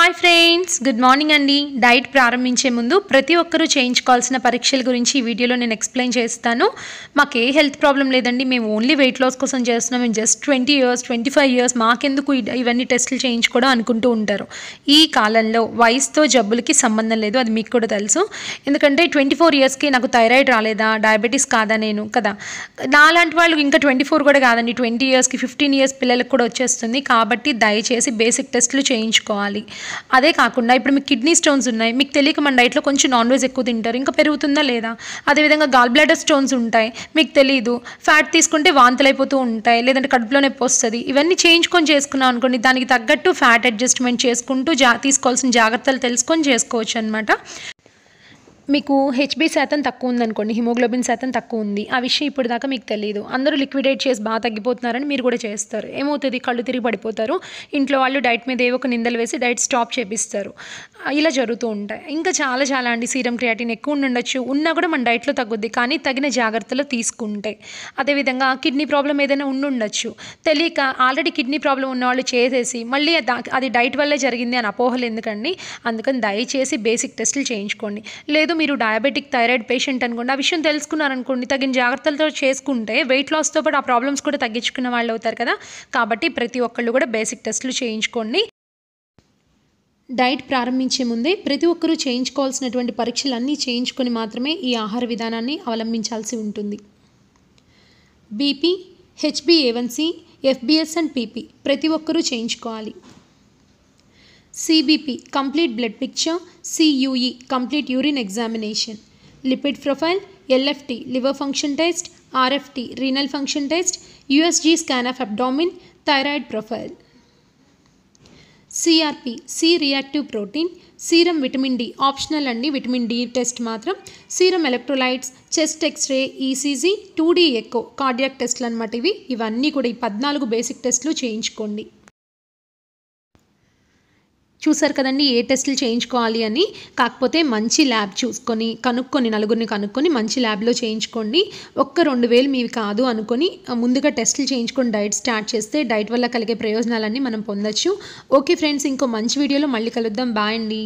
Hi friends, good morning అండి. Diet ప్రారంభించే ముందు ప్రతి ఒక్కరూ చేయించుకోవాల్సిన పరీక్షల గురించి ఈ వీడియోలో నేను ఎక్స్ప్లెయిన్ చేస్తాను. మాకు ఏ హెల్త్ ప్రాబ్లం లేదండి, మేము ఓన్లీ వెయిట్ లాస్ కోసం చేస్తున్నాం, మేము జస్ట్ 20 years 25 years మాకెందుకు ఇవన్నీ టెస్టులు చేయించుకోవడం అనుకుంటూ ఉంటారు. ఈ కాలంలో వయసుతో జబ్బులకి సంబంధం లేదు, అది మీకు కూడా తెలుసు. ఎందుకంటే 24 yearsకి నాకు థైరాయిడ్ రాలేదా, డయాబెటీస్ కాదా నేను కదా, నాలాంటి వాళ్ళు ఇంకా 24 కూడా కాదండి, 20 yearsకి 15 years పిల్లలకు కూడా వచ్చేస్తుంది. కాబట్టి దయచేసి బేసిక్ టెస్టులు చేయించుకోవాలి. అదే కాకుండా ఇప్పుడు మీకు కిడ్నీ స్టోన్స్ ఉన్నాయి, మీకు తెలియక మన డైట్లో కొంచెం నాన్ వెజ్ ఎక్కువ తింటారు, ఇంకా పెరుగుతుందా లేదా. అదేవిధంగా గాల్ బ్లాడర్ స్టోన్స్ ఉంటాయి, మీకు తెలియదు, ఫ్యాట్ తీసుకుంటే వాంతులు అయిపోతూ ఉంటాయి, లేదంటే కడుపులో నొప్పి వస్తుంది. ఇవన్నీ చేయించుకొని చేసుకున్నాం అనుకోండి, దానికి తగ్గట్టు ఫ్యాట్ అడ్జస్ట్మెంట్ చేసుకుంటూ తీసుకోవాల్సిన జాగ్రత్తలు తెలుసుకొని చేసుకోవచ్చు అనమాట. మీకు హెచ్బీ శాతం తక్కువ ఉందనుకోండి, హిమోగ్లోబిన్ శాతం తక్కువ ఉంది, ఆ విషయం ఇప్పుడు దాకా మీకు తెలియదు. అందరూ లిక్విడేట్ చేసి బాగా తగ్గిపోతున్నారని మీరు కూడా చేస్తారు. ఏమవుతుంది, కళ్ళు తిరిగి పడిపోతారు, ఇంట్లో వాళ్ళు డైట్ మీద ఏవో ఒక నిందలు వేసి డైట్ స్టాప్ చేపిస్తారు. ఇలా జరుగుతూ ఉంటాయి. ఇంకా చాలా అండి, సీరం క్రియాటిన్ ఎక్కువ ఉండొచ్చు, ఉన్నా కూడా మన డైట్లో తగ్గుద్ది, కానీ తగిన జాగ్రత్తలు తీసుకుంటే. అదేవిధంగా కిడ్నీ ప్రాబ్లం ఏదైనా ఉండొచ్చు, తెలియక ఆల్రెడీ కిడ్నీ ప్రాబ్లం ఉన్న వాళ్ళు చేసేసి మళ్ళీ అది డైట్ వల్లే జరిగింది అని అపోహలు ఎందుకండి. అందుకని దయచేసి బేసిక్ టెస్టులు చేయించుకోండి. లేదు మీరు డయాబెటిక్ థైరాయిడ్ పేషెంట్ అనుకోండి, ఆ విషయం తెలుసుకున్నారనుకోండి, తగిన జాగ్రత్తలతో చేసుకుంటే వెయిట్ లాస్తో పాటు ఆ ప్రాబ్లమ్స్ కూడా తగ్గించుకున్న వాళ్ళు అవుతారు కదా. కాబట్టి ప్రతి ఒక్కళ్ళు కూడా బేసిక్ టెస్టులు చేయించుకోండి. డైట్ ప్రారంభించే ముందే ప్రతి ఒక్కరూ చేయించుకోవాల్సినటువంటి పరీక్షలన్నీ చేయించుకొని మాత్రమే ఈ ఆహార విధానాన్ని అవలంబించాల్సి ఉంటుంది. BP, HbA1c, FBS and PP ప్రతి ఒక్కరూ చేయించుకోవాలి. CBP complete blood picture, CUE complete urine examination, lipid profile, LFT liver function test, RFT renal function test, USG scan of abdomen, thyroid profile, CRP C reactive protein, serum vitamin D optional అండి, vitamin D test మాత్రం, serum electrolytes, chest x-ray, ECG, 2D echo cardiac టెస్ట్లు అనమాట. ఇవన్నీ కూడా ఈ 14 basic టెస్టులు చేయించుకోండి. చూసారు కదండి ఏ టెస్టులు చేయించుకోవాలి అని. కాకపోతే మంచి ల్యాబ్ చూసుకొని నలుగురిని కనుక్కొని మంచి ల్యాబ్లో చేయించుకోండి. 1-2 మీవి కాదు అనుకొని ముందుగా టెస్టులు చేయించుకొని డైట్ స్టార్ట్ చేస్తే డైట్ వల్ల కలిగే ప్రయోజనాలన్నీ మనం పొందొచ్చు. ఓకే ఫ్రెండ్స్, ఇంకో మంచి వీడియోలో మళ్ళీ కలుద్దాం. బాయ్ అండి.